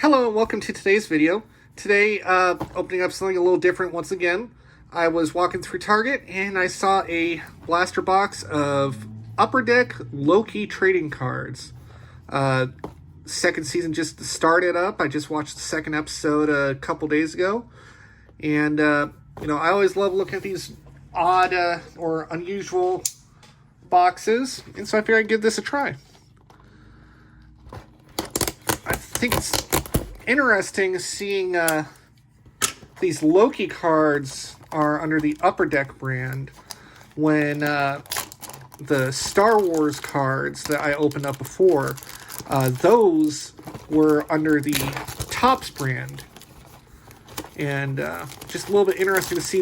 Hello and welcome to today's video. Today, opening up something a little different once again. I was walking through Target and I saw a blaster box of Upper Deck Loki trading cards. Second season just started up. I just watched the second episode a couple days ago. And, I always love looking at these odd or unusual boxes. And so I figured I'd give this a try. I think it's interesting seeing these Loki cards are under the Upper Deck brand when the Star Wars cards that I opened up before, those were under the Topps brand. And just a little bit interesting to see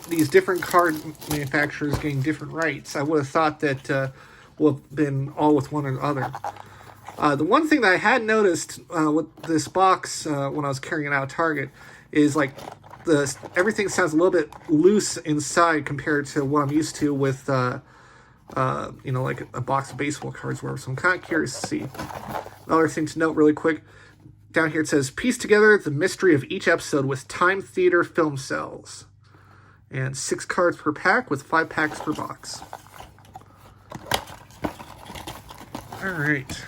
these different card manufacturers getting different rights. I would have thought that would have been all with one or the other. The one thing that I had noticed with this box when I was carrying it out of Target is like everything sounds a little bit loose inside compared to what I'm used to with like a box of baseball cards, whatever. So I'm kind of curious to see. Another thing to note really quick, down here it says, piece together the mystery of each episode with Time Theater film cells. And 6 cards per pack with 5 packs per box. All right.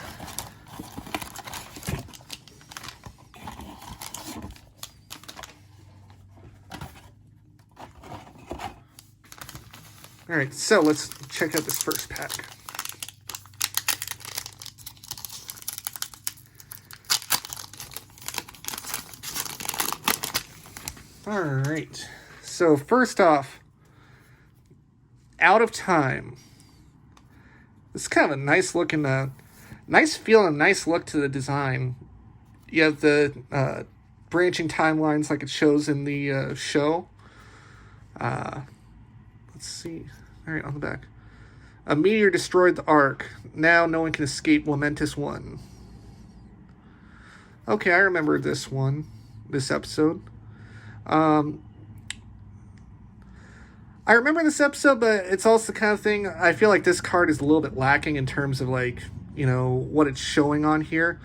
Alright, so let's check out this first pack. Alright, so first off, Out of Time. This is kind of a nice looking, nice feel and nice look to the design. You have the branching timelines like it shows in the show. Let's see. All right, on the back. A meteor destroyed the Ark. Now no one can escape Momentous One. Okay, I remember this episode. I remember this episode, but it's also the kind of thing, I feel like this card is a little bit lacking in terms of what it's showing on here.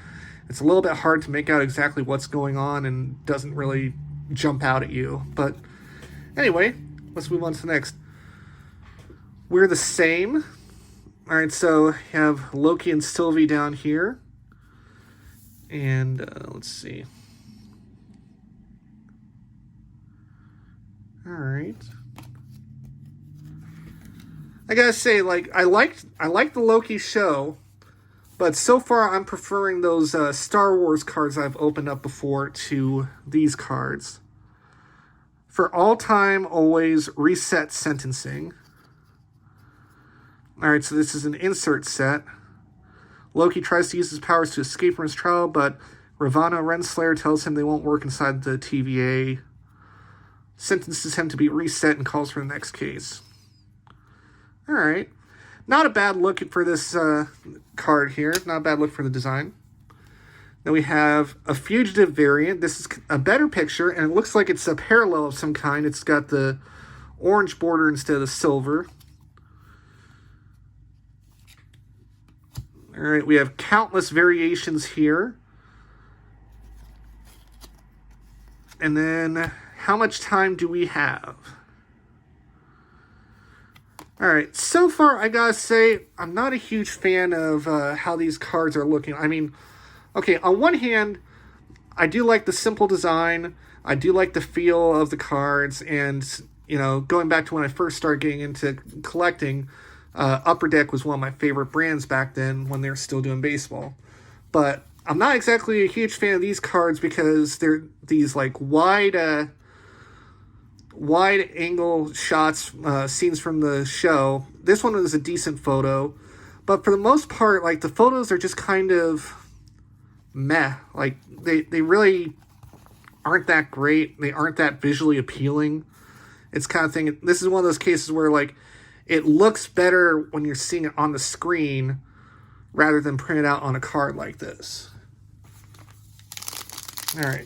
It's a little bit hard to make out exactly what's going on and doesn't really jump out at you. But anyway, let's move on to the next. We're the Same. All right, so you have Loki and Sylvie down here. And let's see. All right. I gotta say, I like the Loki show, but so far I'm preferring those Star Wars cards I've opened up before to these cards. For all time, always, reset sentencing. Alright, so this is an insert set. Loki tries to use his powers to escape from his trial, but Ravonna Renslayer tells him they won't work inside the TVA. Sentences him to be reset and calls for the next case. Alright. Not a bad look for this card here. Not a bad look for the design. Then we have a fugitive variant. This is a better picture, and it looks like it's a parallel of some kind. It's got the orange border instead of the silver. All right, we have countless variations here. And then, how much time do we have? All right, so far, I gotta say, I'm not a huge fan of how these cards are looking. I mean, okay, on one hand, I do like the simple design. I do like the feel of the cards. And, going back to when I first started getting into collecting, Upper Deck was one of my favorite brands back then when they were still doing baseball. But I'm not exactly a huge fan of these cards because they're these, wide angle shots, scenes from the show. This one was a decent photo. But for the most part, the photos are just kind of meh. They really aren't that great. They aren't that visually appealing. It's kind of thing. This is one of those cases where it looks better when you're seeing it on the screen rather than printed out on a card like this. All right.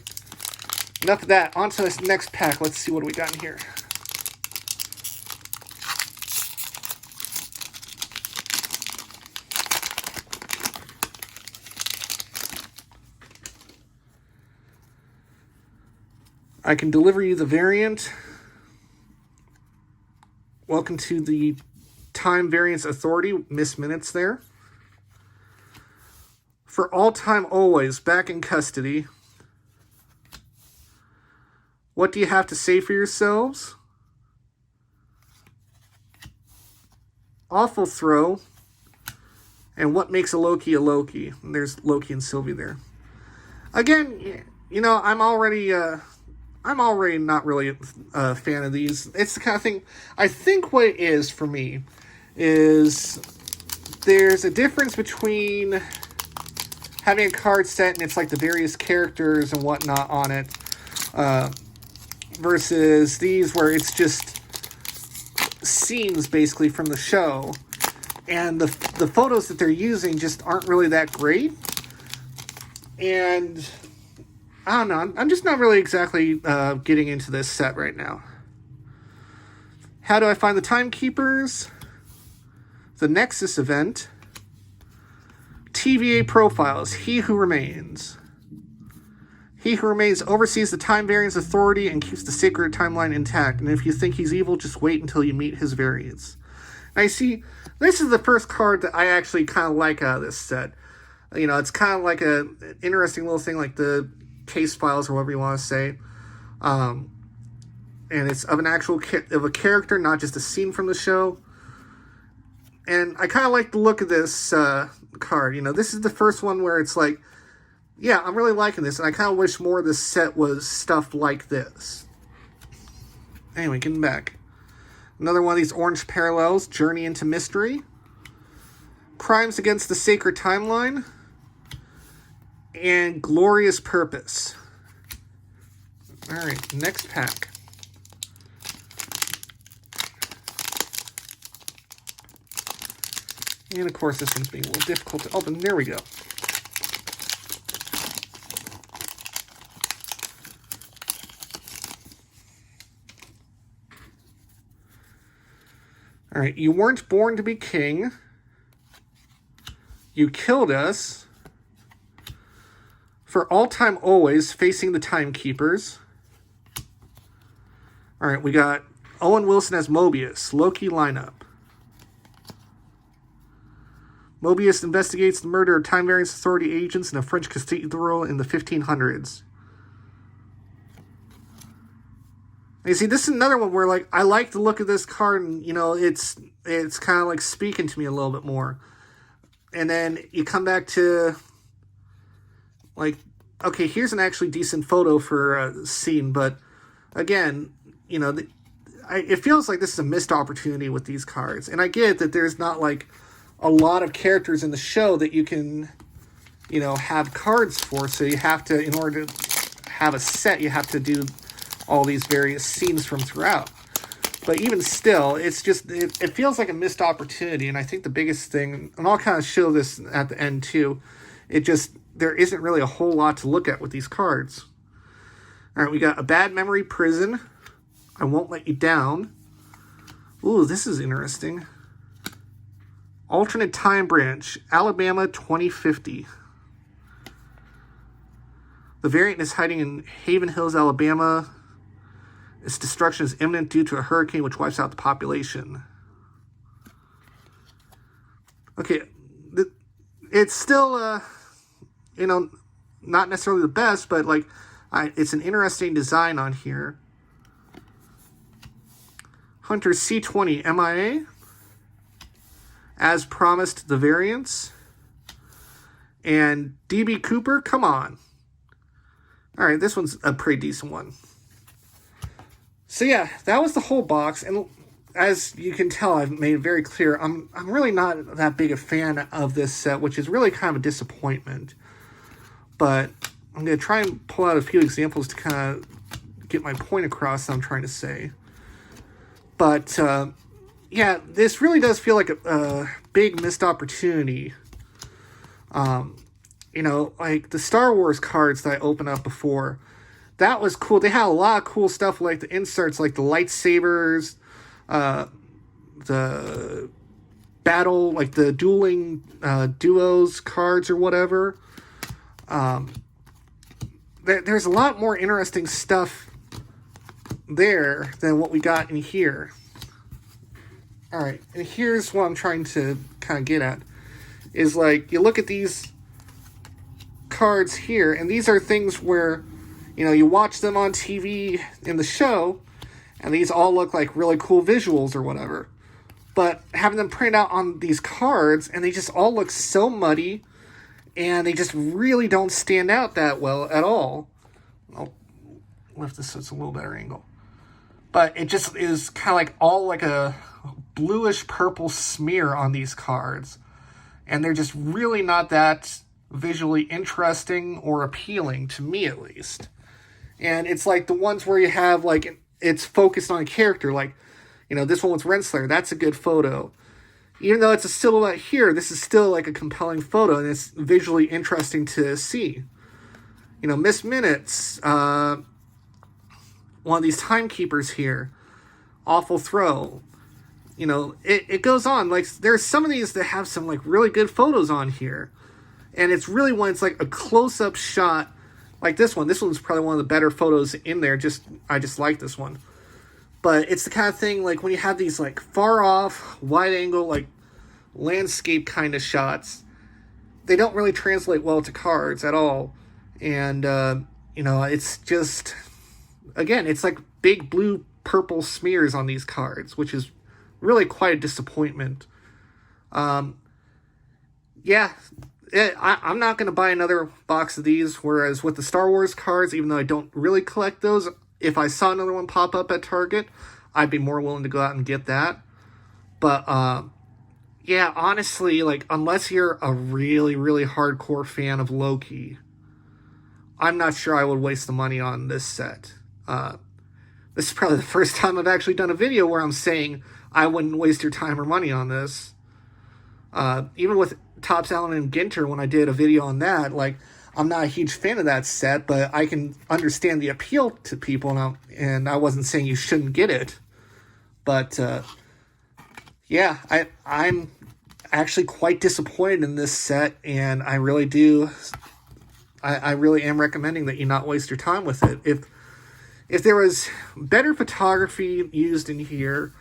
Enough of that. On to this next pack. Let's see what we got in here. I can deliver you the variant. Welcome to the Time Variance Authority. Miss minutes there. For all time, always, back in custody. What do you have to say for yourselves? Awful throw. And what makes a Loki a Loki? And there's Loki and Sylvie there. Again, you know, I'm already not really a fan of these. It's the kind of thing, I think what it is for me is there's a difference between having a card set and it's like the various characters and whatnot on it, versus these where it's just scenes basically from the show. And the photos that they're using just aren't really that great. And I don't know. I'm just not really exactly getting into this set right now. How do I find the Timekeepers? The Nexus event. TVA profiles. He Who Remains. He Who Remains oversees the Time Variance Authority and keeps the sacred timeline intact. And if you think he's evil, just wait until you meet his variants. Now you see, this is the first card that I actually kind of like out of this set. You know, it's kind of like an interesting little thing, like the case files or whatever you want to say. And it's of an actual of a character, not just a scene from the show. And I kind of like the look of this card. You know, this is the first one where it's like, yeah, I'm really liking this. And I kind of wish more of this set was stuff like this. Anyway, getting back. Another one of these orange parallels, Journey into Mystery. Crimes Against the Sacred Timeline. And Glorious Purpose. Alright, next pack. And of course this one's being a little difficult to open. There we go. Alright, you weren't born to be king. You killed us. For all time, always, facing the Timekeepers. Alright, we got Owen Wilson as Mobius. Loki lineup. Mobius investigates the murder of Time Variance Authority agents in a French cathedral in the 1500s. You see, this is another one where, like, I like the look of this card, and, you know, it's kind of, like, speaking to me a little bit more. And then you come back to, like, okay, here's an actually decent photo for a scene, but, again, you know, it feels like this is a missed opportunity with these cards. And I get that there's not, like, a lot of characters in the show that you can, you know, have cards for, so you have to, in order to have a set, you have to do all these various scenes from throughout. But even still, it's just, it feels like a missed opportunity. And I think the biggest thing, and I'll kind of show this at the end too, there isn't really a whole lot to look at with these cards. All right, we got A Bad Memory Prison. I Won't Let You Down. Ooh, this is interesting. Alternate Time Branch, Alabama 2050. The variant is hiding in Haven Hills, Alabama. Its destruction is imminent due to a hurricane which wipes out the population. Okay, it's still, you know, not necessarily the best, but, like, it's an interesting design on here. Hunter C20 MIA. As Promised, the variants. And DB Cooper, come on. Alright, this one's a pretty decent one. So yeah, that was the whole box, and as you can tell, I've made it very clear, I'm really not that big a fan of this set, which is really kind of a disappointment. But I'm going to try and pull out a few examples to kind of get my point across that I'm trying to say. But yeah, this really does feel like a big missed opportunity. You know, like the Star Wars cards that I opened up before, that was cool. They had a lot of cool stuff, like the inserts, like the lightsabers, the battle, like the dueling duos cards or whatever. There's a lot more interesting stuff there than what we got in here. All right, and here's what I'm trying to kind of get at. Is like, you look at these cards here, and these are things where, you know, you watch them on TV in the show, and these all look like really cool visuals or whatever. But having them printed out on these cards, and they just all look so muddy, and they just really don't stand out that well at all. I'll lift this so it's a little better angle. But it just is kind of like all like a bluish purple smear on these cards. And they're just really not that visually interesting or appealing, to me at least. And it's like the ones where you have, like, it's focused on a character, like, you know, this one with Renslayer, that's a good photo. Even though it's a silhouette here, this is still like a compelling photo, and it's visually interesting to see. You know, Miss Minutes, one of these timekeepers here, Awful Throw. You know, it goes on. Like, there's some of these that have some, like, really good photos on here. And it's really when it's, like, a close-up shot, like this one. This one's probably one of the better photos in there. I just like this one. But it's the kind of thing, like, when you have these, like, far-off, wide-angle, like, landscape kind of shots, they don't really translate well to cards at all. And, you know, it's just, again, it's like big blue-purple smears on these cards, which is really quite a disappointment. Yeah, I'm not going to buy another box of these, whereas with the Star Wars cards, even though I don't really collect those, if I saw another one pop up at Target, I'd be more willing to go out and get that. But, yeah, honestly, like, unless you're a really, really hardcore fan of Loki, I'm not sure I would waste the money on this set. This is probably the first time I've actually done a video where I'm saying I wouldn't waste your time or money on this. Even with Topps, Allen, and Ginter, when I did a video on that, like, I'm not a huge fan of that set, but I can understand the appeal to people, and I wasn't saying you shouldn't get it. But, yeah, I'm actually quite disappointed in this set, and I really do... I really am recommending that you not waste your time with it. If there was better photography used in here,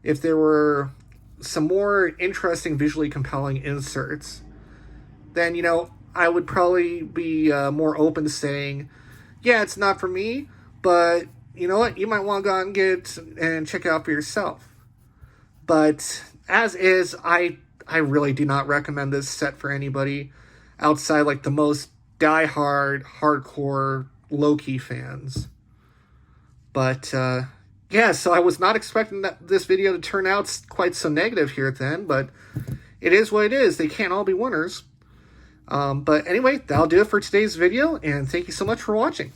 if there were some more interesting, visually compelling inserts, then, you know, I would probably be more open to saying, yeah, it's not for me, but you know what? You might want to go out and get it and check it out for yourself. But as is, I really do not recommend this set for anybody outside, like, the most die-hard, hardcore Loki fans. But, yeah, so I was not expecting this video to turn out quite so negative here then, but it is what it is. They can't all be winners. But anyway, that'll do it for today's video, and thank you so much for watching.